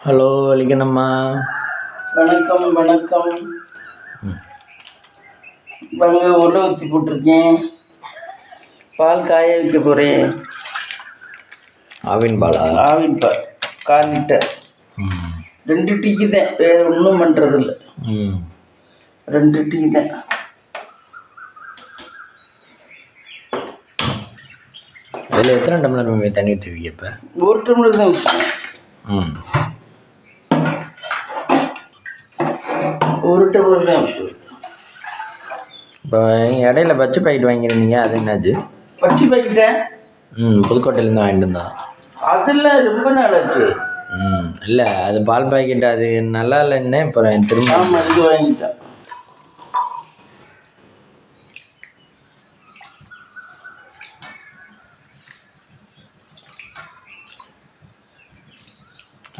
Hello லிங்கனம்மா. வணக்கம் வணக்கம். பாருங்க, உள்ள ஊற்றி போட்டிருக்கேன். பால் காய வைக்க போகிறேன். ஆவின் பாலா? ஆவின் பால் 1/4 லிட்டர். 2 டீக்கு தான், வேறு ஒன்றும் பண்ணுறதில்ல. 2 டீ தான். அதில் எத்தனை டம்ளர் தண்ணி ஊற்றுவீங்க இப்போ? 1 டம்ளர் தான் ஊற்றுவேன். 1 டம்ளர் தான் ஊற்றுவேன். இப்போ இடையில பச்சை பாக்கெட் வாங்கியிருந்தீங்க, அது என்னாச்சு? பச்சை பாக்கெட்டா? புதுக்கோட்டையிலேருந்து வாங்கிட்டு இருந்தோம். அதெல்லாம் ரொம்ப நாள் ஆச்சு. இல்லை, அது பால் பாக்கெட் அது நல்லா இல்லைன்னு அப்புறம் திரும்ப. ஆமாம், இது வாங்கிட்டேன்.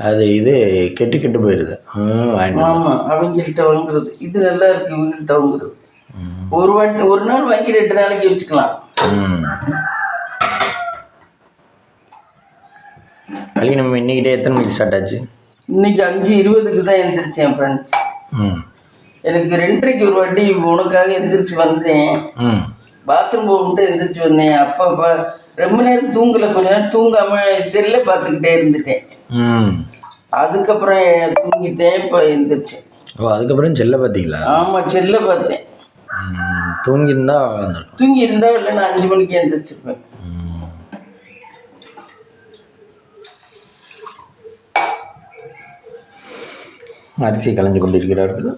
அது இது கெட்டு போயிடுது. ஆமாம், அவங்கள்ட்ட வாங்குறது. இது நல்லா இருக்குது, இவங்கள்ட்ட வாங்குறது. ஒரு நாள் வாங்கி 2 நாளைக்கு வச்சுக்கலாம். கல்வி நம்ம இன்னைக்கிட்டே எத்தனை மணிக்கு ஸ்டார்ட் ஆச்சு? இன்னைக்கு 5:20க்கு தான் எழுந்திரிச்சேன் ஃப்ரெண்ட்ஸ். எனக்கு 2:30க்கு ஒரு வாட்டி உனக்காக எந்திரிச்சு வந்தேன். பாத்ரூம் போகும்போது எந்திரிச்சு வந்தேன். அப்போ ரொம்ப நேரம் தூங்கலை, கொஞ்ச நேரம் தூங்காமல் செல்லை பார்த்துக்கிட்டே இருந்துட்டேன். அதுக்கப்புறம் தூங்கிட்டேன். இப்போ எழுந்திரிச்சேன். ஓ, அதுக்கப்புறம் செல்லை பார்த்தீங்களா? ஆமாம், செல்லை பார்த்தேன். தூங்கியிருந்தா இல்லைன்னா 5 மணிக்கு எழுந்திரிச்சிருப்பேன். அரிசி களைஞ்சு கொண்டிருக்கிறார்கள்.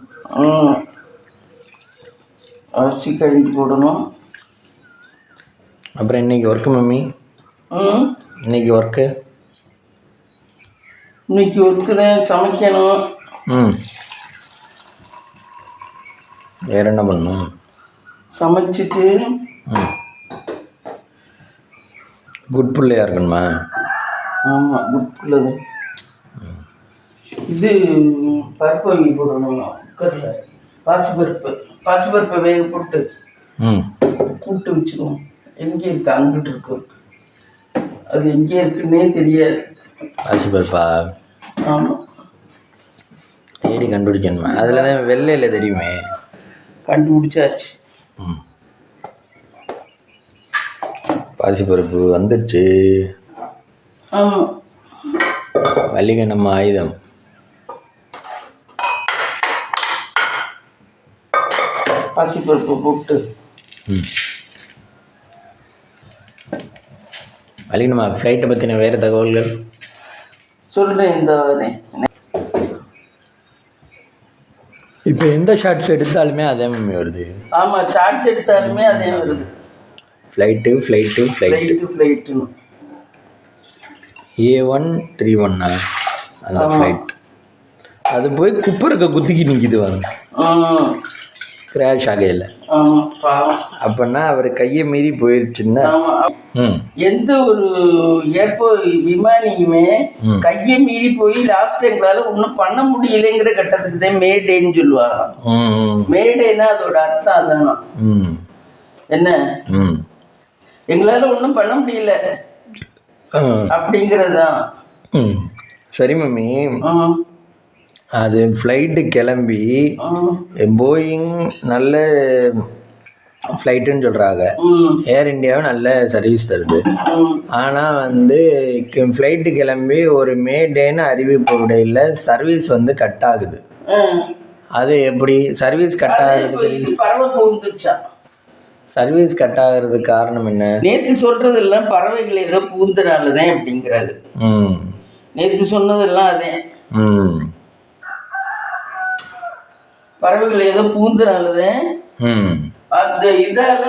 அரிசி கழிஞ்சு போடணும். அப்புறம் இன்னைக்கு ஒர்க்கு மம்மி? இன்னைக்கு ஒர்க்கு தான், சமைக்கணும். வேற என்ன பண்ணணும்? சமைச்சிட்டு குட் பிள்ளையா இருக்கணுமா? ஆமாம், குட் பிள்ளை. இது பருப்பு வாங்கி போடணும் குக்கரில். பாசிப்பருப்பை வேக போட்டு கூட்டு வச்சுருவோம். எங்கே இருக்கு? அங்கிட்டு இருக்கு. அது எங்கே இருக்குன்னே தெரியாது. பாசிப்பருப்பா? ஆமாம், தேடி கண்டுபிடிக்கணுமா? அதில் தான் வெள்ளையில் தெரியுமே. கண்டுபிடிச்சாச்சு. பாசிப்பருப்பு வந்துடுச்சு. ஆமாம், மல்லிகை நம்ம ஆயுதம். பாசிப்பருப்பு போட்டு மல்லிகை நம்ம ஃப்ளைட்டை பற்றின வேறு தகவல்கள் சொல்கிறேன். இந்த இப்போ எந்த ஷார்ட்ஸ் எடுத்தாலுமே அதே மாதிரி வருது. ஆமாம், ஷார்ட்ஸ் எடுத்தாலுமே அதே வருது. ஃப்ளைட்டு A131 அந்த ஃப்ளைட். அது போய் குப்பருக்கு குத்திக்கி நிற்கிது வாங்க. கிராஷ் ஆகையில். அப்படின்னா அவர் கையை மீறி போயிடுச்சுன்னா எந்த ஒரு விமானியுமே கையை மீறி போய் லாஸ்ட் எங்களால ஒன்றும் பண்ண முடியலைங்கிற கட்டத்துக்கு தான் மேடேன்னு சொல்லுவாங்க. மேடேன்னா அதோட அர்த்தம் அதான். என்ன, எங்களால ஒன்றும் பண்ண முடியல அப்படிங்கிறதுதான். சரி மம்மி, அது ஃப்ளைட்டு கிளம்பி போயிங் நல்ல ஃப்ளைட்டுன்னு சொல்கிறாங்க. ஏர் இண்டியாவும் நல்ல சர்வீஸ் தருது. ஆனால் ஃப்ளைட்டு கிளம்பி ஒரு மே டேன்னு அறிவிப்பு உடையில் சர்வீஸ் கட் ஆகுது. அது எப்படி சர்வீஸ் கட் ஆகுறதுக்கு? சர்வீஸ் கட் ஆகுறதுக்கு காரணம் என்ன? நேற்று சொல்றதெல்லாம் பறவைகள் ஏதோ பூந்தனாலதான் அப்படிங்கிறாரு. நேற்று சொன்னதெல்லாம் அதே. பறவைகள் ஏதோ பூந்தனாலதான் அந்த இதால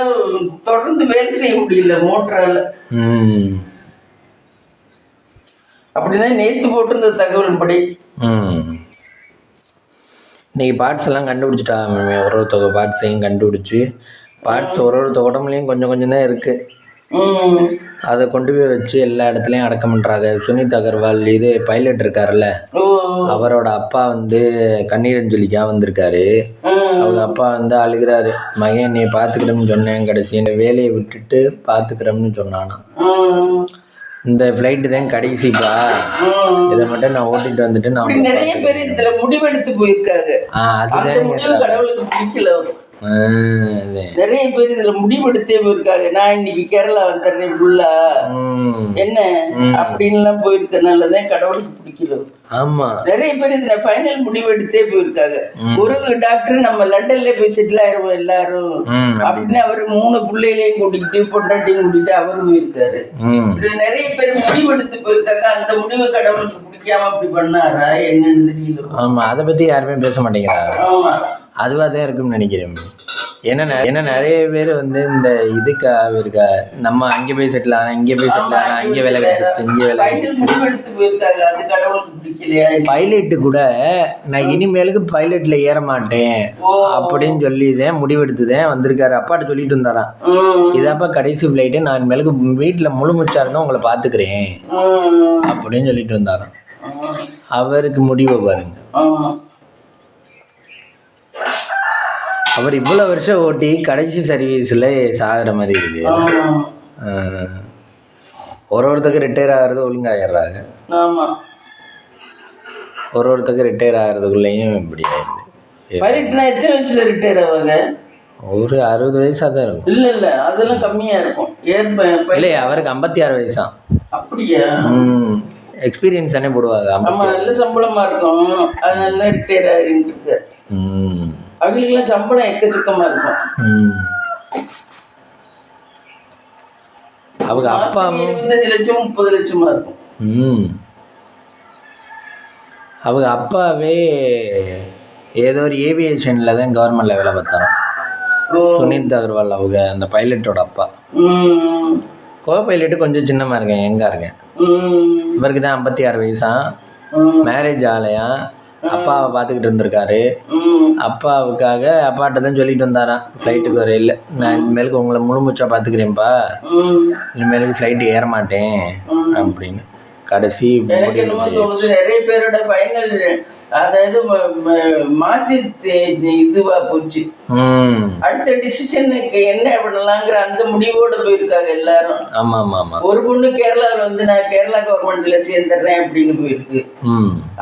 தொடர்ந்து வேலை செய்ய முடியல மோட்டரால. அப்படிதான் நேற்று போட்டிருந்த தகவல் படி. இன்னைக்கு பார்ட்ஸ் எல்லாம் கண்டுபிடிச்சிட்டா ஒரு தொகை பார்ட்ஸையும் கண்டுபிடிச்சி, பார்ட்ஸ் ஒரு உடம்புலையும் கொஞ்சம் கொஞ்சம் தான் இருக்குது. அதை கொண்டு போய் வச்சு எல்லா இடத்துலையும் அடக்கம் பண்ணுறாங்க. சுனித் அகர்வால் இது பைலட் இருக்காருல்ல, அவரோட அப்பா கண்ணீரஞ்சலிக்கா வந்திருக்காரு. அவங்க அப்பா அழுகிறாரு, மகன் நீ பார்த்துக்கிறோம்னு சொன்னேன், கடைசி வேலையை விட்டுட்டு பார்த்துக்கிறோம்னு சொன்னானா. இந்த ஃப்ளைட்டு தான் கடைசிப்பா, இதை மட்டும் நான் ஓட்டிட்டு வந்துட்டு நான் இப்படி நிறைய பேர் இதுல முடிவெடுத்து போயிருக்காங்க. அந்த அதுதான் முடிவு கடவுளுக்கு பிடிக்கல. அதே. நிறைய பேர் இதுல முடிவெடுத்தே போயிருக்காங்க. நான் இன்னைக்கு கேரளா வந்துடுறேன் ஃபுல்லா என்ன அப்படின்லாம் போயிருக்கனாலதான் கடவுளுக்கு பிடிக்கல. ஆமா, நிறைய பேர் இதுல ஃபைனல் முடிவு எடுத்தே போயிருக்காங்க. ஒரு டாக்டர் நம்ம லண்டன்ல போய் செட்டில் ஆயிருவோம் எல்லாரும் அப்படின்னு அவரு 3 பிள்ளைகளையும் கூட்டிக்கிட்டு பொண்டாட்டியும் கூட்டிட்டு அவரும் போயிருக்காரு. இது நிறைய பேர் முடிவெடுத்து போயிருக்காங்க. அந்த முடிவு கடவுளுக்கு பிடிக்காம அப்படி பண்ணாரா என்னன்னு தெரியல. ஆமா, அதை பத்தி யாருமே பேச மாட்டேங்கிறாங்க. ஆமா, அதுவாதான் இருக்குன்னு நினைக்கிறேன். ஏன்னா நிறைய பேர் வந்து இந்த இதுக்காக இருக்கா, நம்ம அங்கே போய் செட்டில் ஆனா இங்கே போய் செட்டில் ஆனா இங்கே வேலை கிடைச்சிச்சு, இங்கே வேலை முடிவெடுத்து போயிருக்காங்க. அது கடவுளுக்கு பிடிக்கலையா? பைலட்டு கூட நான் இனிமேலுக்கு பைலட்ல ஏற மாட்டேன் அப்படின்னு சொல்லிதான் முடிவெடுத்துதான் வந்திருக்காரு. அப்பாட்ட சொல்லிட்டு இருந்தாராம், இதாப்பா கடைசி ஃபிளைட்டு, நான் இனிமேலுக்கு வீட்டுல முழு முச்சா இருந்தா உங்களை பாத்துக்கிறேன் அப்படின்னு சொல்லிட்டு வந்தாராம். அவருக்கு முடிவை பாருங்க. அவர் இவ்வளவு வருஷம் ஓட்டி கடைசி சர்வீஸ்ல சாகிற மாதிரி இருக்கு. ஒருத்தருக்கு ரிட்டையர் ஆகிறது ஒழுங்காயிடுறாங்க. ஒருத்தருக்கு ரிட்டையர் ஆகிறதுக்குள்ளேயும் இப்படி ஆயிடுது. எத்தனை வயசுல ரிட்டையர் ஆவாங்க? ஒரு 60 வயசா தான் இருக்கும். இல்ல அதெல்லாம் கம்மியா இருக்கும். இல்லையா, அவருக்கு 56 வயசாம். அப்படியா? எக்ஸ்பீரியன்ஸ் தானே போடுவாங்க. நல்ல சம்பளமா இருக்கும், அதனால ரிட்டையர் ஆகிருக்கு. அவங்களுக்குலாம் சம்பளம் எக்கச்சக்கமா இருக்கும். அவங்க அப்பா 25 லட்சம் 30 லட்சமா இருக்கும். அவங்க அப்பாவே ஏதோ ஒரு ஏவியேஷன்ல தான் கவர்மெண்ட்ல வேலை பார்த்தாராம். சுனித் அகர்வால் அவங்க அந்த பைலட்டோட அப்பா. கோ பைலட்டு கொஞ்சம் சின்னமா இருக்கேன், எங்கா இருக்கேன். இவருக்கு தான் 56 வயசா. மேரேஜ் ஆலையா, அப்பாவை பார்த்துக்கிட்டு இருந்திருக்காரு. அப்பாவுக்காக அப்பாட்ட தான் சொல்லிட்டு வந்தாராம், ஃப்ளைட்டுக்கு வர இல்லை, நான் இனிமேலுக்கு உங்களை முழுமுச்சா பார்த்துக்கிறேன்ப்பா, இனிமேலுக்கு ஃப்ளைட்டு ஏற மாட்டேன் அப்படின்னு கடைசி. நிறைய பேரோட ஃபைனல் அதாவது மாற்றி இதுவா போச்சு. அடுத்த டிசிஷனுக்கு என்ன பண்ணலாங்கிற அந்த முடிவோட போயிருக்காங்க எல்லாரும். ஆமா ஆமா ஆமா. ஒரு பொண்ணு கேரளாவில் வந்து நான் கேரளா கவர்மெண்ட்ல சேர்ந்துடுறேன் அப்படின்னு போயிருக்கு.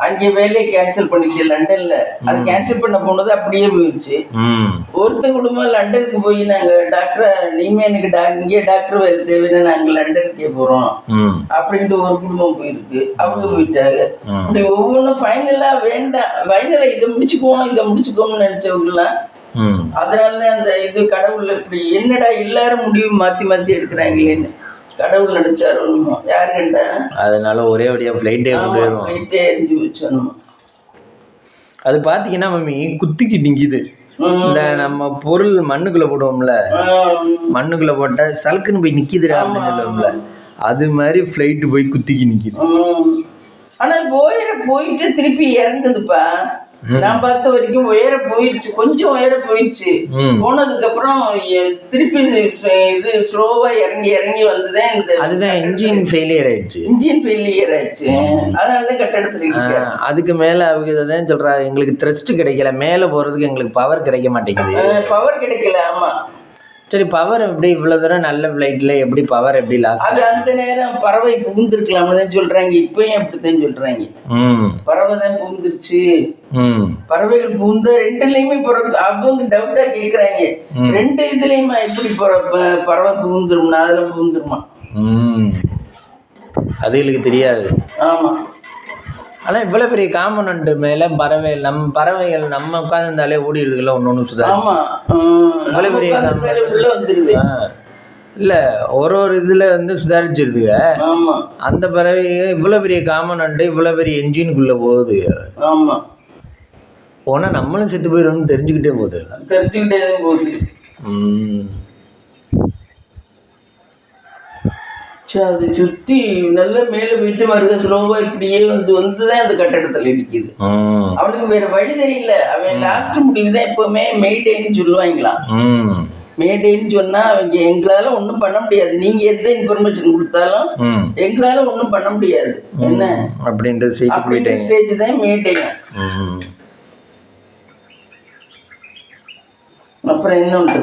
அங்கே வேலையை கேன்சல் பண்ணிச்சு லண்டன்ல. அது கேன்சல் பண்ண போனது அப்படியே போயிடுச்சு. ஒருத்த குடும்பம் லண்டனுக்கு போய் நாங்க டாக்டர் நீங்க எனக்கு இங்கே டாக்டர் வேலை தேவைன்னா நாங்க லண்டனுக்கே போறோம் அப்படின்ட்டு ஒரு குடும்பம் போயிருக்கு. அவங்க போயிட்டாங்க. அப்படி ஒவ்வொன்றும் ஃபைனலா வேண்டாம், ஃபைனலா இதை முடிச்சுக்கோம்னு நினைச்சவங்கலாம். அதனாலதான் அந்த இது கடவுள் இப்படி என்னடா எல்லாரும் முடிவு மாத்தி எடுக்கிறாங்களேன்னு கடவுள் நினைச்சாரு. யாரு கண்டா அதனால ஒரே வழியா ஃப்ளைட்டே எரிஞ்சு வச்சோம். அது பாத்தீங்கன்னா மம்மி குத்திக்கு நிக்குது. இந்த நம்ம பொருள் மண்ணுக்குள்ள போடுவோம்ல, மண்ணுக்குள்ள போட்டா சலுக்குன்னு போய் நிக்குதுடா அப்படின்னு சொல்லுவோம்ல, அது மாதிரி ஃப்ளைட்டு போய் குத்திக்கு நிக்குது. ஆனா போயிட்டு திருப்பி இறங்குதுப்பா. நான் பார்த்த வரைக்கும் போயிருச்சு, கொஞ்சம் போயிருச்சு. போனதுக்கு அப்புறம் திருப்பி இது ஸ்லோவா இறங்கி வந்துதான் இந்த அதுதான் இன்ஜின் ஃபெயிலியர் ஆயிடுச்சு. அதனாலதான் கட்டடத்துல அதுக்கு மேல அவங்க இதான் சொல்றாங்க, எங்களுக்கு த்ரஸ்ட் கிடைக்கல, மேல போறதுக்கு எங்களுக்கு பவர் கிடைக்க மாட்டேங்குது. பவர் கிடைக்கல. ஆமா, சரி, பவர் எப்படி இவ்வளவு தூரம் நல்ல ஃப்ளைட்ல எப்படி பவர் எப்படி லாஸ்? அது அந்த நேரம் பறவை புகுந்துருக்கலாம்னு தான் சொல்றாங்க. இப்பயும் அப்படித்தான் சொல்றாங்க. பறவை தான் புகுந்துருச்சு. பறவைகள் புகுந்த ரெண்டுலயுமே அவங்க டவுட்டா கேக்குறாங்க, 2 இதுலயுமா எப்படி பறவை புகுந்துருமா? அதெல்லாம் புகுந்துருமா? அதுகளுக்கு தெரியாது. ஆமா, ஆனா இவ்வளவு பெரிய காம்பனண்ட் மேல பறவைகள் நம்ம உட்கார்ந்தாலே ஓடிடுதுல ஒன்னொன்னு சுதா. இவ்வளவு பெரிய இல்ல ஒரு இதுல வந்து சுதாரிச்சிருதுங்க. அந்த பறவை இவ்வளவு பெரிய காம்பனண்ட் இவ்வளவு பெரிய என்ஜினுக்குள்ள போகுது. போனா நம்மளும் செத்து போயிடும்னு தெரிஞ்சுக்கிட்டே போகுது. அதை சுத்தி நல்ல மேல போயிட்டு வருது ஸ்லோவா. இப்படியே வந்துதான் அந்த கட்டடத்துல இடிக்குது. அவனுக்கு வேற வழி தெரியல. அவன் லாஸ்ட் முடிவுதான் எப்பவுமே மெய்டேன்னு சொல்லுவாங்களாம். மெய்டேன்னு சொன்னா அவங்க எங்களால ஒண்ணும் பண்ண முடியாது, நீங்க எந்த இன்ஃபர்மேஷன் கொடுத்தாலும் எங்களால ஒண்ணும் பண்ண முடியாது என்ன அப்படின்ற ஸ்டேஜ் தான் மெய்டேன். அப்புறம் என்ன உண்டு?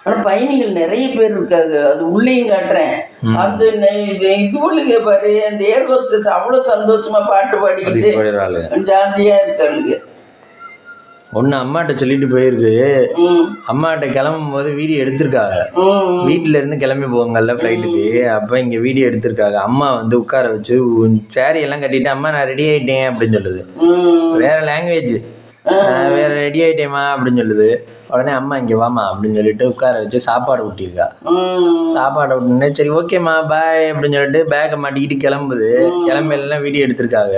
ஆனா பயணிகள் நிறைய பேர் இருக்காங்க. அது உள்ளேயும் காட்டுறேன். அந்த இது ஒண்ணுங்க பாரு, அந்த ஏர் ஹோஸ்டஸ் அவ்வளோ சந்தோஷமா பாட்டு பாடிக்கிட்டு ஜாலியா இருக்காளுங்க. ஒன்று அம்மாட்ட சொல்லிட்டு போயிருக்கு. அம்மாட்ட கிளம்பும் போது வீடியோ எடுத்திருக்காங்க. வீட்டில இருந்து கிளம்பி போங்கல்ல ஃப்ளைட்டுக்கு, அப்போ இங்கே வீடியோ எடுத்திருக்காங்க. அம்மா வந்து உட்கார வச்சு சேரீ எல்லாம் கட்டிட்டு, அம்மா நான் ரெடி ஆகிட்டேன் அப்படின்னு சொல்லுது. வேற லாங்குவேஜ், நான் வேற ரெடி ஆகிட்டேம்மா அப்படின்னு சொல்லுது. உடனே அம்மா இங்கே வாமா அப்படின்னு சொல்லிட்டு உட்கார வச்சு சாப்பாடு ஊட்டியிருக்கா. சாப்பாடு விட்டுனே சரி ஓகேம்மா பாய் அப்படின்னு சொல்லிட்டு பேக்கை மாட்டிக்கிட்டு கிளம்புது. கிளம்பலாம் வீடியோ எடுத்திருக்காங்க.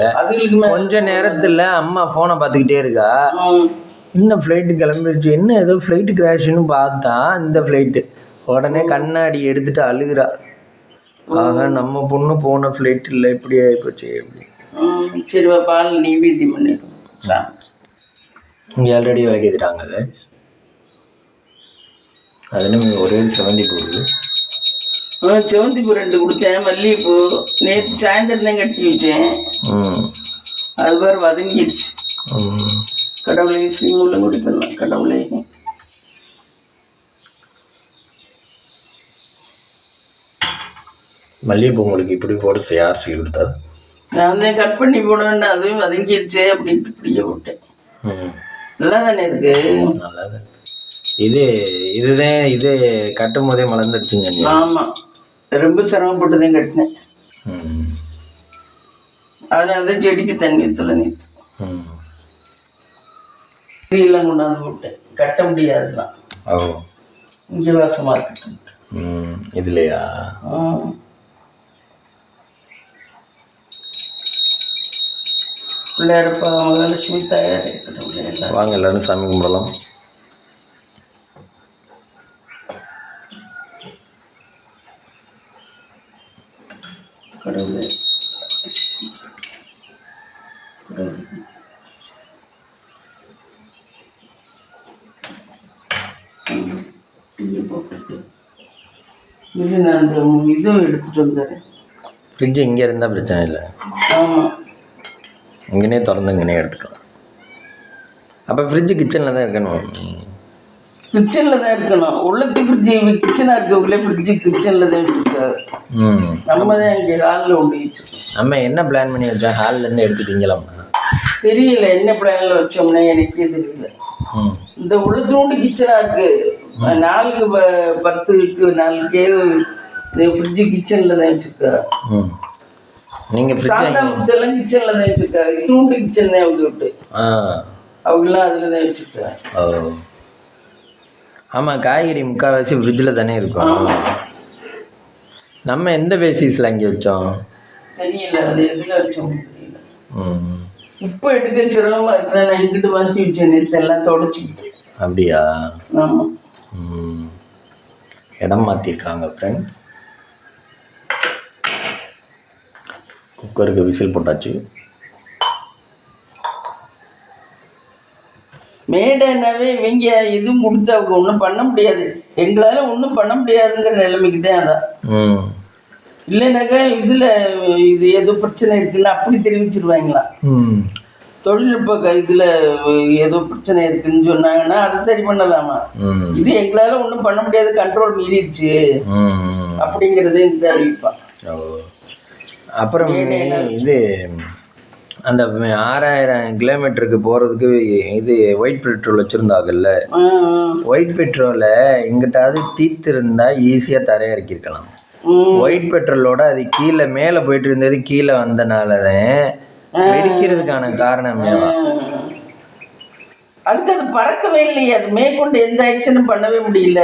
கொஞ்ச நேரத்தில் அம்மா ஃபோனை பார்த்துக்கிட்டே இருக்கா. இன்னும் ஃப்ளைட்டு கிளம்பிடுச்சு, என்ன ஏதோ ஃப்ளைட்டு கிராஷ்னு பார்த்தா இந்த ஃப்ளைட்டு. உடனே கண்ணாடி எடுத்துட்டு அழுகுறா. ஆக நம்ம பொண்ணு போன ஃப்ளைட் இல்லை, இப்படி ஆகிப்போச்சு அப்படி. சரிவா பால் நீவேதி பண்ணிடுறோம். இங்கே ஆல்ரெடி விளக்கிடுறாங்க. அது ஒரே செவந்தி பூ இருக்குது. செவந்தி பூ 2 கொடுத்தேன். மல்லிகைப்பூ நேற்று சாயந்தரம் தான் கட்டி வச்சேன். அது பேர் வதங்கிடுச்சு. கடவுளை ஸ்ரீமூலம் குடிக்கலாம். கடவுளை மல்லிகைப்பூ உங்களுக்கு இப்படி போட யார் சொல்லி கொடுத்தாரு? நான் தான் கட் பண்ணி போடணுன்னு அதுவும் வதங்கிடுச்சு அப்படின்ட்டு இப்படியே விட்டேன். நல்லா தானே இருக்கு. நல்லா தான். இதுதான் இது கட்டும் போதே மலர்ந்துடுச்சுங்க. ஆமாம், ரொம்ப சிரமப்பட்டு தான் கட்டினேன். அதனால தான் செடிக்கு தண்ணி ஊற்றல. நேற்று எல்லாம் கொண்டாந்து விட்டேன். கட்ட முடியாதுலாம். இங்கே வாசமாக இருக்கட்டும். இதுலையா? பிள்ளையாரப்பா மகாலட்சுமி தயாராக இருக்கட்டும். வாங்க எல்லாரும் சாமி கும்பிடலாம். கடவுளே இது நான் அந்த இதுவும் எடுத்துட்டு வந்துடுறேன். ஃப்ரிட்ஜு இங்கே இருந்தால் பிரச்சனை இல்லை. ஆமாம், இங்கேனே திறந்து இங்கேனே எடுத்துக்கலாம். அப்போ ஃப்ரிட்ஜு கிச்சனில் தான் இருக்கணும். கிச்சனில் தான் இருக்கணும். உள்ளத்து ஃப்ரிட்ஜு கிச்சனாக இருக்கக்குள்ளே ஃப்ரிட்ஜு கிச்சனில் தான் வச்சுருக்காரு. நம்ம தான் இங்கே ஹாலில் ஒன்று வச்சுருக்கோம். நம்ம என்ன பிளான் பண்ணி வச்சோம்? ஹாலிலேருந்து எடுத்துட்டீங்களாம்மா? தெரியல என்ன பிளானில் வச்சோம்னா எனக்கே தெரியல. இந்த உள்ளத்தோண்டு கிச்சனாக இருக்குது. 4x10 4 ஃப்ரிட்ஜு கிச்சனில் தான் வச்சுருக்காரு. நீங்கள் சாந்தாமத்தெல்லாம் கிச்சனில் தான் வச்சுருக்காரு. தூண்டு கிச்சன் தான் அவங்க விட்டு அவங்களாம் அதில் தான் வச்சுருக்காரு. ஆமாம், காய்கறி முக்கால்வாசி ஃப்ரிட்ஜில் தானே இருக்கும். நம்ம எந்த பேசிஸில் அங்கே வச்சோம் தெரியல. அது எதில் வச்சோம் தெரியல. இப்போ எடுக்க சிரமமாக இருக்கிற நான் எங்கிட்ட மாற்றி வச்சேன். நேற்று எல்லாம் தொடச்சிக்கிட்டு. அப்படியா? ஆமாம், இடம் மாற்றிருக்காங்க ஃப்ரெண்ட்ஸ். குக்கருக்கு விசில் போட்டாச்சு. மேடைனாவே இவங்க எதுவும் கொடுத்து அவங்க ஒன்றும் பண்ண முடியாது. எங்களால் ஒன்றும் பண்ண முடியாதுங்கிற நிலைமைக்கு தான். அதான் இல்லைனாக்கா இதில் இது ஏதோ பிரச்சனை இருக்குன்னு அப்படி தெரிவிச்சிருவாங்களாம். தொழில்நுட்ப இதில் ஏதோ பிரச்சனை இருக்குன்னு சொன்னாங்கன்னா அதை சரி பண்ணலாமா. இது எங்களால் ஒன்றும் பண்ண முடியாது, கண்ட்ரோல் மீறிடுச்சு அப்படிங்கிறதே இந்த அறிவிப்பான். அப்புறம் இது அந்த 6000 கிலோமீட்டருக்கு போகிறதுக்கு இது ஒயிட் பெட்ரோல் வச்சுருந்தாங்கல்ல. ஒயிட் பெட்ரோலை எங்கிட்டாவது தீர்த்து இருந்தால் ஈஸியாக தரையிறக்கிருக்கலாம். ஒயிட் பெட்ரோலோட அது கீழே மேலே போயிட்டு இருந்தது கீழே வந்தனால தான் வெடிக்கிறதுக்கான காரணமே. அதுக்கு அது பறக்கவே இல்லையே. அது மேற்கொண்டு எந்த ஆக்ஷனும் பண்ணவே முடியல.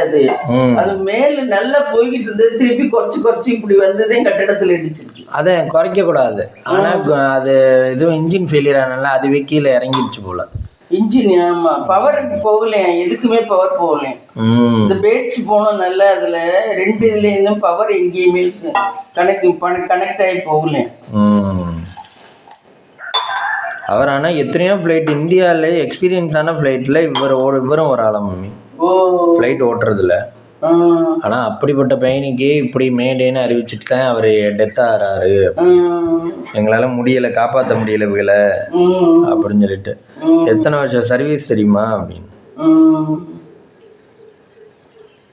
அது மேல நல்லா போய்கிட்டு இருந்தது. திருப்பி குறைச்சி இப்படி வந்ததே கட்டிடத்துல இடிச்சிருக்கு. அதை குறைக்க கூடாது. ஆனா அது எதுவும் இன்ஜின் ஃபெயிலியர் ஆனால அதுவே கீழே இறங்கிடுச்சு போல. இன்ஜின் ஆமா பவருக்கு போகலையா, எதுக்குமே பவர் போகலையா. இந்த பேட்ஸ் போனோம் நல்லா. அதுல 2 இதுலேருந்தும் பவர் எங்கேயுமே கனெக்ட் ஆகி போகலையா. அவர் ஆனால் எத்தனையோ ஃப்ளைட் இந்தியாவில் எக்ஸ்பீரியன்ஸான ஃப்ளைட்டில் இவரும் ஒரு ஆளா மம்மி ஃப்ளைட் ஓட்டுறதுல. ஆனால் அப்படிப்பட்ட பயணிக்கு இப்படி மேடேன்னு அறிவிச்சிட்டு தான் அவர் டெத் ஆகிறாரு. எங்களால் முடியலை, காப்பாற்ற முடியலை இவங்களை அப்படின்னு சொல்லிட்டு. எத்தனை வருஷம் சர்வீஸ் தெரியுமா அப்படின்னு.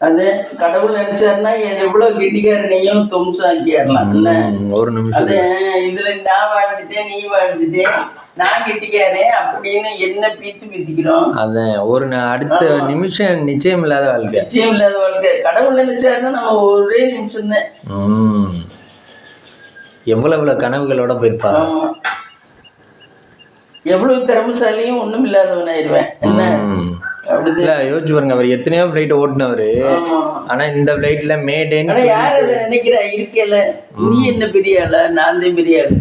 அது கடவுள் நினைச்சாருன்னா எவ்வளவு கெட்டிக்காரனையும் தொம்சாக்கிடலாம். ஒரு நிமிஷம் அது இதுல நான் வாழ்ந்துட்டேன், நீ வாழ்ந்துட்டேன், நான் கெட்டிக்காரேன் அப்படின்னு என்ன பீத்திக்கிறோம். அதான் ஒரு அடுத்த நிமிஷம் நிச்சயம் இல்லாத வாழ்க்கை. நிச்சயம் இல்லாத வாழ்க்கை. கடவுள் நினைச்சாருன்னா நம்ம ஒரே நிமிஷம் தான். எவ்வளவு கனவுகளோட போயிருப்பாங்க. எவ்வளவு திறமைசாலியும் ஒண்ணும் இல்லாதவனாயிருவேன். என்ன இல்ல யோசிச்சு பாருங்க, அவர் எத்தனையோ ஃபிளைட் ஓட்டுனவரு. ஆனா இந்த ஃபிளைட்ல மேடேன்னு யார் அதை நினைக்கிறா? இருக்கல நீ என்ன பெரிய ஆளா, நான் தான் பெரிய ஆளு,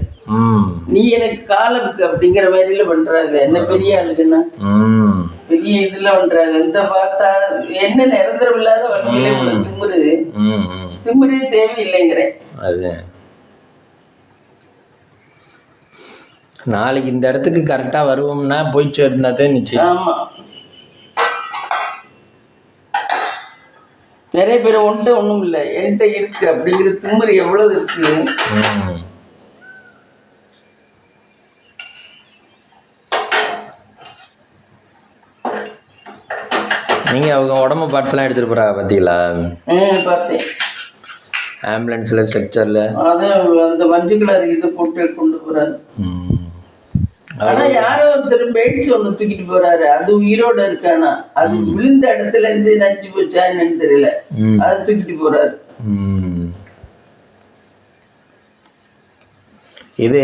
நீ எனக்கு காலத்துக்கு அப்படிங்கிற மாதிரில பண்றாங்க. என்ன பெரிய ஆளுக்குன்னா பெரிய இதுல பண்றாங்க. இந்த பார்த்தா என்ன நிரந்தரம் இல்லாத வழியில திமுறே தேவையில்லைங்கிறேன். அது நாளைக்கு இந்த இடத்துக்கு கரெக்டா வருவோம்னா போய் சேர்ந்தாதான் நிச்சயம். ஆமா, நிறைய பேர் ஒன்ட்டு ஒண்ணும் இல்லை என்கிட்ட இருக்கு அப்படிங்கிற திமுறை எவ்வளவு இருக்கு. நீங்க அவங்க உடம்பு பார்ட்ஸ் எல்லாம் எடுத்துட்டு போறா பாத்தீங்களா? பார்த்தேன். ஆம்புலன்ஸ்ல ஸ்ட்ரக்சர்ல அது அந்த மஞ்சள் கலர் இது போட்டு கொண்டு போறாரு. ஆனா யாரோ ஒருத்தர் பெயிட்ஸ் ஒண்ணு தூக்கிட்டு போறாரு. அது உயிரோட இருக்கானா, அது விழுந்த இடத்துல இருந்து நஞ்சு போச்சா என்னன்னு தெரியல, அதை தூக்கிட்டு போறாரு. இது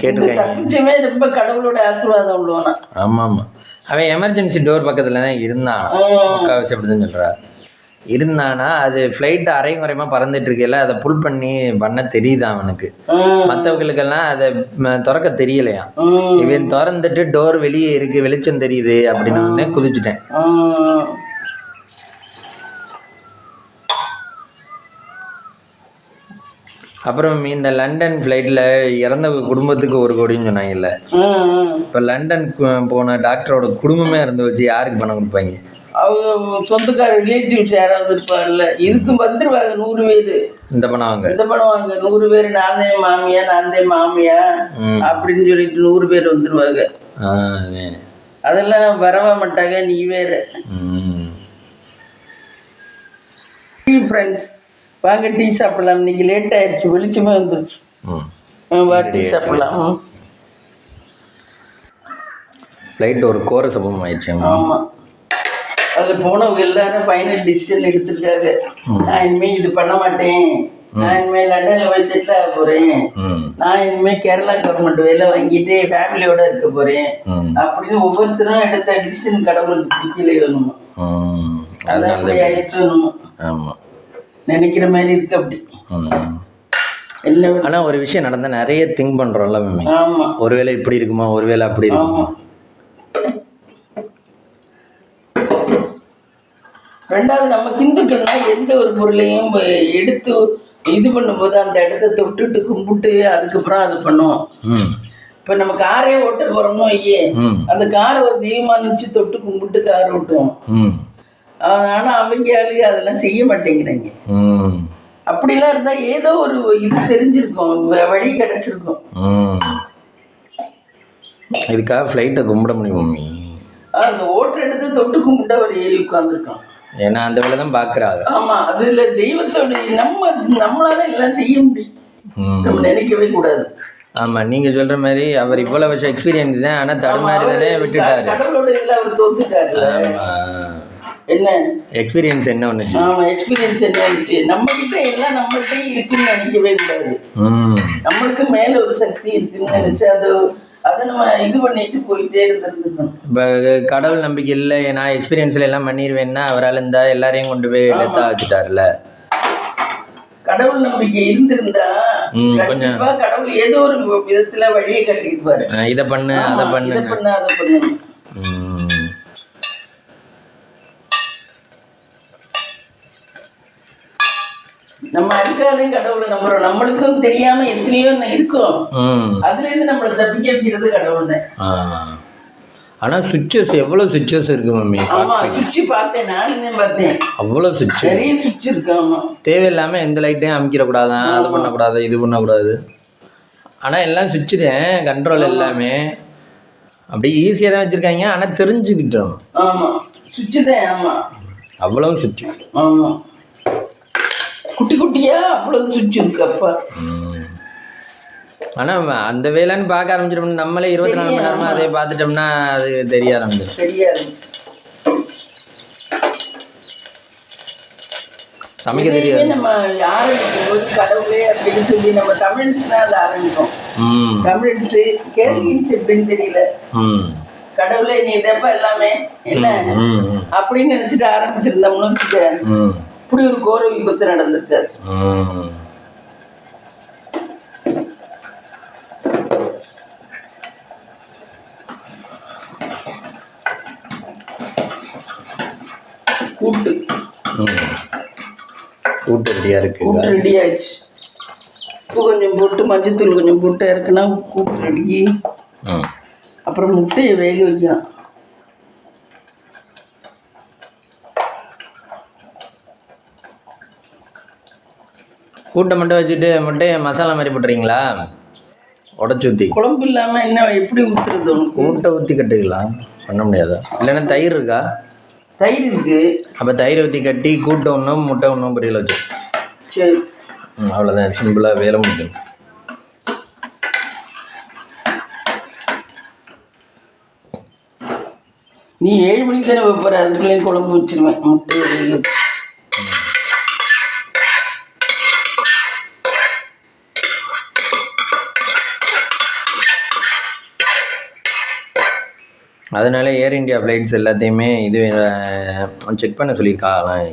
கேட்டிருக்கேன். ரொம்ப கடவுளோட ஆசீர்வாதம் உள்ளவனா. ஆமா ஆமா, அவன் எமர்ஜென்சி டோர் பக்கத்துல தான் இருந்தான். முக்காவாசி அப்படிதான் சொல்றா. இருந்தானா அது ஃப்ளைட் அரையும் குறையமா பறந்துட்டு இருக்கல, அதை புல் பண்ண தெரியுதான் அவனுக்கு. மற்றவங்களுக்கெல்லாம் அதை திறக்க தெரியலையா. இவன் திறந்துட்டு டோர் வெளியே இருக்கு, வெளிச்சம் தெரியுது அப்படின்னு குதிச்சுட்டேன். அப்புறம் இந்த லண்டன் ஃப்ளைட்டில் இறந்த குடும்பத்துக்கு 1 கோடின்னு சொன்னாங்கல்ல. இப்போ லண்டன் போன டாக்டரோட குடும்பமே இறந்து வச்சு யாருக்கு பணம் கொடுப்பாங்க? அவங்க சொந்தக்கார ரிலேட்டிவ்ஸ் யாராவது இருப்பாங்கல்ல, இதுக்கு வந்துருவாங்க 100 பேர். இந்த பணம் வாங்க 100 பேர். நானே மாமியா அப்படின்னு சொல்லிட்டு 100 பேர் வந்துருவாங்க. அதெல்லாம் வரவா மாட்டாங்க. நீ வேற. ஃப்ரெண்ட்ஸ் வாங்க டீ சாப்பிடலாம். இன்னைக்கு லேட் ஆயிடுச்சு, வெளிச்சமே வந்துருச்சு. வா டீ சாப்பிடலாம். ஃப்ளைட் ஒரு கோர சம்பவம் ஆயிடுச்சு. ஆமாம், அதில் போனவங்க எல்லாரும் ஃபைனல் டிசிஷன் எடுத்துருக்காங்க. நான் இனிமேல் இது பண்ண மாட்டேன், நான் இனிமேல் லண்டனில் போய் செட்டில் ஆக போகிறேன், நான் இனிமேல் கேரளா கவர்மெண்ட் வேலை வாங்கிட்டு ஃபேமிலியோட இருக்க போகிறேன் அப்படின்னு ஒவ்வொருத்தரும் எடுத்த டிசிஷன் கடவுளுக்கு பிடிக்கல வேணுமா. அதான் அப்படி ஆயிடுச்சு வேணுமா. ஆமாம், நினைக்கிற மாதிரி இருக்கு அப்படி. ஆனால் ஒரு விஷயம் நடந்தால் நிறைய திங்க் பண்ணுறோம்ல. ஆமாம், ஒருவேளை இப்படி இருக்குமா, ஒருவேளை அப்படி இருக்குமா. ரெண்டாவது, நம்ம ஹிந்துக்கள்னா எந்த ஒரு பொருளையும் எடுத்து இது பண்ணும்போது அந்த இடத்த தொட்டுட்டு கும்பிட்டு அதுக்கப்புறம் அது பண்ணுவோம். இப்போ நம்ம காரே ஓட்ட போறோம்னோ ஐயே, அந்த காரை ஒரு தெய்வமா நினச்சி தொட்டு கும்பிட்டு காரை ஓட்டுவோம். ஆனா அவங்க ஆளுங்க அதெல்லாம் செய்ய மாட்டேங்கிறாங்க. அப்படிலாம் இருந்தா ஏதோ ஒரு இது தெரிஞ்சிருக்கும், வழி கிடைச்சிருக்கும். இதுக்காக ஃப்ளைட்டை கும்பிட முடியும். அந்த ஓட்டுற இடத்த தொட்டு கும்பிட்டு அவர் ஏறி உட்காந்துருக்கோம். ஏன்னா அந்த வேலை தான் பாக்குறாங்க. ஆமா, அதுல தெய்வத்தோட நம்மளால எல்லாம் செய்ய முடியும், நம்ம நினைக்கவே கூடாது. ஆமா, நீங்க சொல்ற மாதிரி அவர் இவ்வளவு வருஷம் எக்ஸ்பீரியன்ஸ் தான், ஆனா தடுமாறுதலே விட்டுட்டாரு. கடவுளோட இதுல அவர் தோத்துட்டாரு. என்ன எக்ஸ்பீரியன்ஸ் என்ன வந்துச்சு? ஆமா, எக்ஸ்பீரியன்ஸ் என்ன வந்துச்சு? நம்ம கிட்ட எல்லாம் நம்மள்கிட்ட இருக்குன்னு நினைக்கவே கூடாது. நம்மளுக்கு மேல ஒரு சக்தி இருக்குன்னு நினைச்சு அதை நம்ம இது பண்ணிட்டு போயிட்டே இருந்திருக்கணும். இப்போ கடவுள் நம்பிக்கை இல்லை, நான் எக்ஸ்பீரியன்ஸ்ல எல்லாம் பண்ணிடுவேன்னா அவரால் இருந்தா எல்லாரையும் கொண்டு போய் எடுத்தா வச்சுட்டாருல. கடவுள் நம்பிக்கை இருந்திருந்தா கண்டிப்பா கடவுள் ஏதோ ஒரு விதத்துல வழியை கட்டிருப்பாரு. இதை பண்ணு, அதை பண்ணு, இதை பண்ணு, அதை பண்ணு. நம்ம அதுக்காக கடவுளை நம்புறோம். நம்மளுக்கும் தெரியாம எத்தனையோ இருக்கும், அதுல இருந்து நம்மளை தப்பிக்க வைக்கிறது கடவுள் தான். ஆனா சுவிட்சஸ் எவ்வளவு சுவிட்சஸ் இருக்கு மம்மி? ஆமா, சுவிட்ச் பார்த்தேன், நானும் பார்த்தேன். அவ்வளவு சுவிட்ச், நிறைய சுவிட்ச் இருக்கு. ஆமா, தேவையில்லாம எந்த லைட்டையும் அமைக்கிடக்கூடாதான், அது பண்ணக்கூடாது, இது பண்ணக்கூடாது. ஆனா எல்லாம் சுவிட்ச் தான், கண்ட்ரோல் எல்லாமே அப்படி ஈஸியாக தான் வச்சிருக்காங்க. ஆனா தெரிஞ்சுக்கிட்டோம். ஆமா, சுவிட்ச் தான். ஆமா, அவ்வளவு சுவிட்சு. ஆமாம், குட்டி குட்டியாக அவ்வளவு சுவிட்ச் இருக்கு அப்பா. ஆனால் அந்த வேலைன்னு பார்க்க ஆரம்பிச்சிட்டோம்னா நம்மளே 24 மணி நேரமாக அதை பார்த்துட்டோம்னா அது தெரிய ஆரம்பிச்சிடும். தெரியாது. சமைக்க தெரியாது. நம்ம ஆரம்பிக்கும் போது கடவுளே அப்படின்னு சொல்லி நம்ம தமிழ்ஸ் தான் அதை ஆரம்பிப்போம். தமிழ்ஸு கேரளீன்ஸ் எப்படின்னு தெரியல. கடவுளே நீ இதப்ப எல்லாமே என்ன அப்படின்னு நினைச்சிட்டு ஆரம்பிச்சிருந்தோம்னு வச்சுக்க, இப்படி ஒரு கோர விபத்து நடந்திருக்காரு. கூட்டு கூட்டு ரெடியாக இருக்கு. கூட்டு ரெடி ஆயிடுச்சு. உப்பு கொஞ்சம் போட்டு மஞ்சத்தூள் கொஞ்சம் போட்டு இறக்குனா கூட்டு ரெடி. அப்புறம் முட்டையை வேக வைக்கலாம். கூட்டை மட்டும் வச்சுட்டு முட்டையை மசாலா மாதிரி போட்டுறீங்களா? உடச்சி ஊற்றி குழம்பு இல்லாமல் என்ன எப்படி ஊற்றுறது? கூட்டை ஊற்றி கட்டுக்கலாம், பண்ண முடியாதா? இல்லைன்னா தயிர் இருக்கா? தயிர் இருக்கு. அப்போ தயிர் ஊற்றி கட்டி கூட்டை ஒன்றும் முட்டை ஒன்றும் பொரியல் வச்சு. சரி, அவ்வளோதான், சிம்பிளாக வேலை முடியும். நீ 7 மணிக்கு தானே வைப்பற, அதுக்குள்ளே குழம்பு வச்சிருவேன். முட்டை அதனால ஏர் இந்தியா ஃப்ளைட்ஸ் எல்லாத்தையுமே இது செக் பண்ண சொல்லியிருக்காங்களாம்.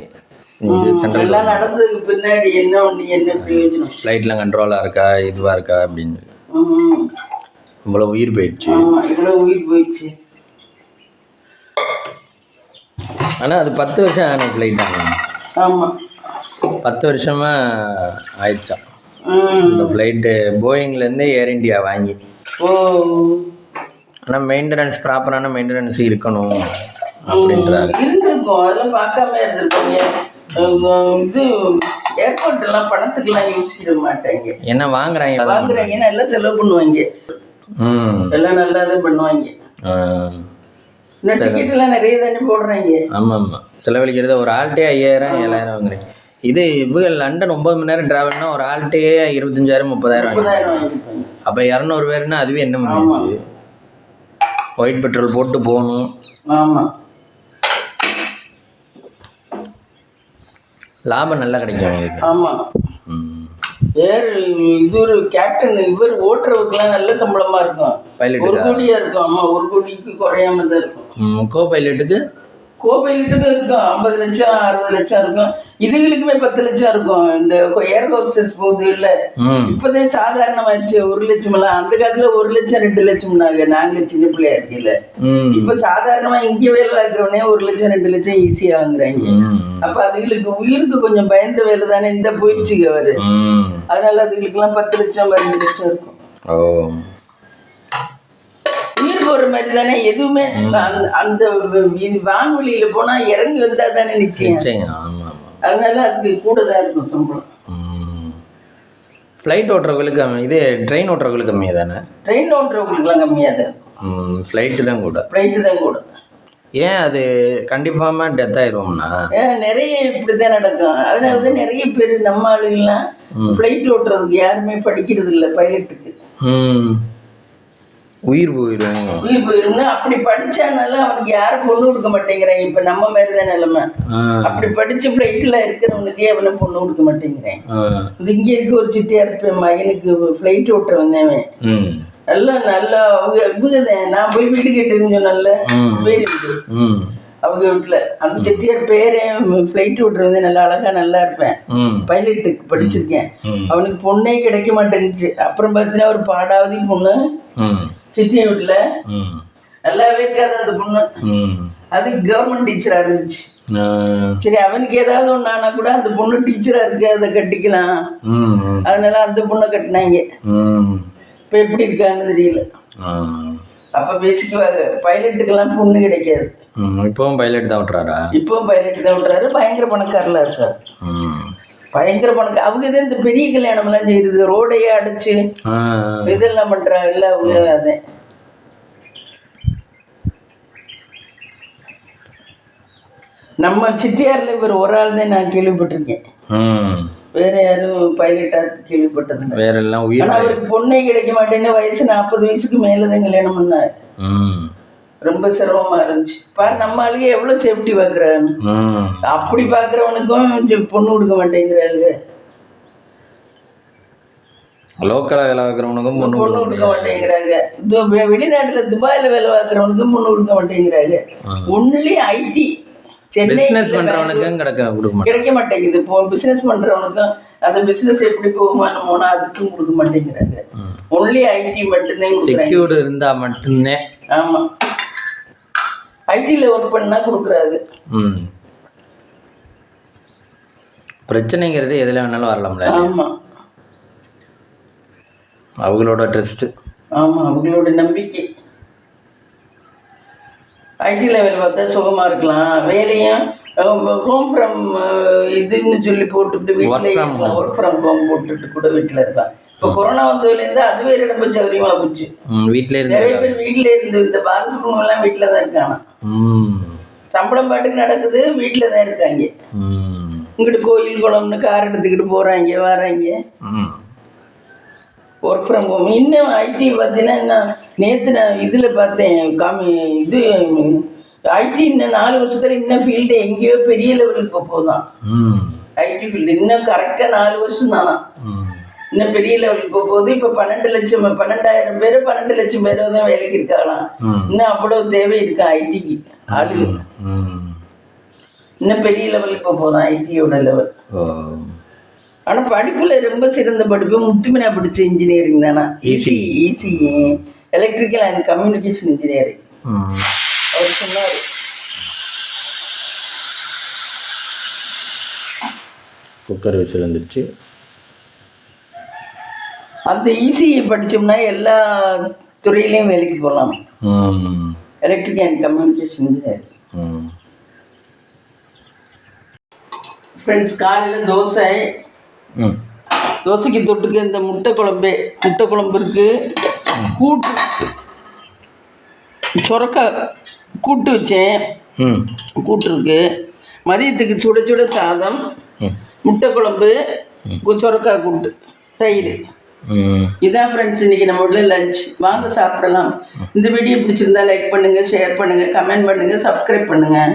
எல்லாம் நடந்ததுக்கு பின்னாடி என்ன பிரயோஜனம்? ஃப்ளைட்லாம் கண்ட்ரோலாக இருக்கா, இதுவாக இருக்கா அப்படின்னு. இவ்வளோ உயிர் போயிடுச்சு. இவ்வளோ உயிர் போயிடுச்சு. ஆனால் அது 10 வருஷம் ஆன ஃப்ளைட் ஆகும். ஆமாம், 10 வருஷமாக ஆயிடுச்சா இந்த ஃப்ளைட்டு போயிங்லேருந்து ஏர் இந்தியா வாங்கி. ஓ, ஆனால் மெயின்டெனன்ஸ், ப்ராப்பரான மெயின்டெனன்ஸ் இருக்கணும் அப்படின்றாரு. இருந்திருக்கும், அதெல்லாம் பார்க்காம இருந்திருப்பாங்க. இது ஏர்போர்ட் எல்லாம் பணத்துக்கெல்லாம் யோசிக்கிட மாட்டாங்க. என்ன வாங்குறாங்க நல்லா செலவு பண்ணுவாங்க. எல்லாம் நல்லா தான் பண்ணுவாங்க. டிக்கெட் எல்லாம் நிறைய தானே போடுறாங்க. ஆமாம் ஆமாம், செலவழிக்கிறது ஒரு ஆள்கிட்டே 5000 7000 வாங்குறீங்க. இது இவங்க லண்டன் 9 மணி நேரம் டிராவல்னா ஒரு ஆள்கிட்டே 25,000 30,000 வாங்கிப்பாங்க. அப்போ 200 பேருன்னா அதுவே என்ன பண்ணுது? ஒயிட் பெட்ரோல் போட்டு போகணும். ஆமாம், லாபம் நல்லா கிடைக்கும். ஆமாம், இது ஒரு கேப்டன் இவர் ஓட்டுறதுக்குலாம் நல்ல சம்பளமா இருக்கும். 1 கோடியா இருக்கும். ஆமா, 1 கோடிக்கு குறையாம தான் இருக்கும். கோ பைலட்டுக்கு இருக்கும் 50 லட்சம் 60 லட்சம் இருக்கும். இதுகளுக்குமே 10 லட்சம் இருக்கும். இந்த ஏர் ஹோஸ்டஸ் போகுது இல்ல, இப்பதான் சாதாரணமாச்சு. 1 லட்சம் எல்லாம் அந்த காலத்துல 1 லட்சம் 2 லட்சம்னாங்க நாங்க சின்ன பிள்ளையா இருக்கல. இப்ப சாதாரணமா இங்க வேலை பார்க்கிறவனே 1 லட்சம் 2 லட்சம் ஈஸியா வாங்குறாங்க. அப்ப அதுகளுக்கு உயிருக்கு கொஞ்சம் பயந்த வேலை தானே இந்த போயிடுச்சுங்க அவரு. அதனால அதுகளுக்கு எல்லாம் 10 லட்சம் 15 லட்சம் இருக்கும். உயிர் போற மாதிரி தானே எதுவுமே. அந்த வான்வெளியில போனா இறங்கி வந்தா தானே நிச்சயம். அதனால அதுக்கு கூட தான் இருக்கும் சம்பளம். ஃப்ளைட் ஓட்டுறவங்களுக்கு இது ட்ரெயின் ஓட்டுறவங்களுக்கு கம்மியாக தானே? ட்ரெயின் ஓட்டுறவங்களுக்குலாம் கம்மியாக தான் இருக்கும். ஃப்ளைட்டு தான் கூட. ஃப்ளைட்டு தான் கூட. ஏன் அது கண்டிப்பாக டெத் ஆயிடுவோம்னா? நிறைய இப்படி தான் நடக்கும். அதனால தான் நிறைய பேர் நம்ம ஆளுங்கெல்லாம் ஃப்ளைட் ஓட்டுறதுக்கு யாருமே படிக்கிறது இல்லை. பைலட்டுக்கு உயிர் போயிடும்னா அப்படி படிச்சானால அவனுக்கு யாரும் பொண்ணு கொடுக்க மாட்டேங்கிறாங்க. இப்ப நம்ம மாதிரிதான் நிலைமை. அப்படி படிச்சு ஃபிளைட்ல இருக்கிறவனுக்கே அவனை பொண்ணு கொடுக்க மாட்டேங்கிறாங்க. இங்க இருக்க ஒரு சிட்டியா இருப்பேன் மகனுக்கு ஃபிளைட் ஓட்டுற வந்தவன் நல்லா அவங்க நான் போய் வீடு கேட்டுன்னு சொன்னல பேர் அவங்க வீட்டுல அந்த செட்டியார் பேரே ஃபிளைட் ஓட்டுறது நல்லா அழகா நல்லா இருப்பேன். பைலட்டுக்கு படிச்சிருக்கேன். அவனுக்கு பொண்ணே கிடைக்க மாட்டேங்குச்சு. அப்புறம் பார்த்தீங்கன்னா ஒரு பாடாவதி பொண்ணு சிட்டி வீட்டுல நல்லாவே இருக்காது அந்த பொண்ணு. அது கவர்மெண்ட் டீச்சரா இருந்துச்சு. சரி, அவனுக்கு ஏதாவது ஒண்ணு ஆனா கூட அந்த பொண்ணு டீச்சரா இருக்கு, அதை கட்டிக்கலாம். அதனால அந்த பொண்ணை கட்டினாங்க. இப்ப எப்படி இருக்கான்னு தெரியல. அப்ப பேசிக்குவாங்க பைலட்டுக்கெல்லாம் பொண்ணு கிடைக்காது. இப்பவும் பைலட் தான் விட்டுறாரா? இப்பவும் பைலட் தான் விட்டுறாரு. பயங்கர பணக்காரல இருக்காரு. பயங்கர பணக்கார. அவங்க தான் இந்த பெரிய கல்யாணம் எல்லாம் செய்யுது, ரோடையே அடைச்சு இதெல்லாம் பண்றாங்கல்ல அவங்க. அதே நம்ம சிட்டியாரில் இவர் ஒரு ஆள் தான் நான் கேள்விப்பட்டிருக்கேன். வேற யாரும் பைலட்டாக கேள்விப்பட்டதில்லை. வேற எல்லாம் உயிர். ஆனால் அவருக்கு பொண்ணே கிடைக்க மாட்டேன்னு வயசு 40 வயசுக்கு மேலே தான் கல்யாணம் பண்ணார். ரொம்ப சிரமமா இருந்துச்சு. பாரு நம்ம ஆளுங்க எவ்வளோ சேஃப்டி பார்க்குறான்னு. அப்படி பார்க்குறவனுக்கும் பொண்ணு கொடுக்க மாட்டேங்கிறாளுங்க. லோக்கலாக வேலை பார்க்குறவனுக்கும் பொண்ணு கொடுக்க மாட்டேங்கிறாங்க. வெளிநாட்டில் துபாயில் வேலை பார்க்குறவனுக்கும் பொண்ணு கொடுக்க மாட்டேங்கிறாங்க. ஒன்லி ஐடி பிசினஸ் பண்றவனுக்கும் கிடைக்க மாட்டேங்குது. இப்போ பிசினஸ் பண்றவனுக்கும் அந்த பிசினஸ் எப்படி போகுமானோனா அதுக்கும் கொடுக்க மாட்டேங்கிறாங்க. ஒன்லி ஐடி மட்டும்தான். செக்யூர்டு இருந்தா மட்டும்தான். ஆமா, ஐடியில் ஒர்க் பண்ணா கொடுக்குறாரு. பிரச்சனைங்கிறது எதில் வேணாலும் வரலாம்ல. ஆமா, அவங்களோட ட்ரஸ்ட். ஆமா, அவங்களோட நம்பிக்கை. ஐடி லெவல் பார்த்தா சுகமாக இருக்கலாம். வேலையும் ஹோம் ஃப்ரம் இதுன்னு சொல்லி போட்டுட்டு வீட்டில் இருக்கலாம். ஒர்க் ஃப்ரம் ஹோம் போட்டுட்டு கூட வீட்டில் இருக்கலாம். இப்போ கொரோனா வந்ததுலேருந்து அதுவே ரொம்ப சௌரியமாக போச்சு. வீட்டில் இருந்து நிறைய பேர் வீட்டில் இருந்து இந்த பாலசுப்ரமணியெல்லாம் வீட்டில் தான் இருக்காங்க. சம்பளம் பாட்டுக்கு நடக்குது, வீட்டில் தான் இருக்காங்க. இங்கிட்டு கோயில் குளம்னு கார் எடுத்துக்கிட்டு போகிறாங்க வராங்க. Work from home. இன்னும் ஐடி பார்த்தீங்கன்னா இன்னும் நேற்று நான் இதில் பார்த்தேன் இது ஐடி இன்னும் 4 வருஷத்துல இன்னும் ஃபீல்டு எங்கேயோ பெரிய லெவலுக்கு போகுதான். ஐடி ஃபீல்டு இன்னும் கரெக்டாக 4 வருஷம் தானா, இன்னும் பெரிய லெவலுக்கு போகுது. இப்போ 12,000 பேர் 12 லட்சம் பேர் தான் வேலைக்கு இருக்காங்களாம். இன்னும் அவ்வளோ தேவை இருக்கா ஐடிக்கு ஆளுங்க. இன்னும் பெரிய லெவலுக்கு போகுதான் ஐடியோட லெவல். ஆனால் படிப்பில் ரொம்ப சிறந்த படிப்பு முத்துமினா படித்த இன்ஜினியரிங் தானே. E C electrical and communication engineering. அவர் சொன்னார். குக்கர் விசில் வந்துருச்சு. அந்த ஈசியை படித்தோம்னா எல்லா துறையிலையும் வேலைக்கு போகலாம். Electrical and communication engineering. Friends, காலையில் தோசைக்கு தொட்டுக்கு இந்த முட்டை குழம்பு இருக்குது. கூட்டு சொரக்காய் கூட்டு வச்சேன். கூட்டு இருக்கு. மதியத்துக்கு சுட சுட சாதம், முட்டை குழம்பு, சொரக்காய் கூட்டு, தயிர். இதான் ஃப்ரெண்ட்ஸ் இன்றைக்கி நம்ம உள்ள லஞ்ச். வாங்க சாப்பிடலாம். இந்த வீடியோ பிடிச்சிருந்தா லைக் பண்ணுங்கள், ஷேர் பண்ணுங்கள், கமெண்ட் பண்ணுங்கள், சப்ஸ்கிரைப் பண்ணுங்கள்.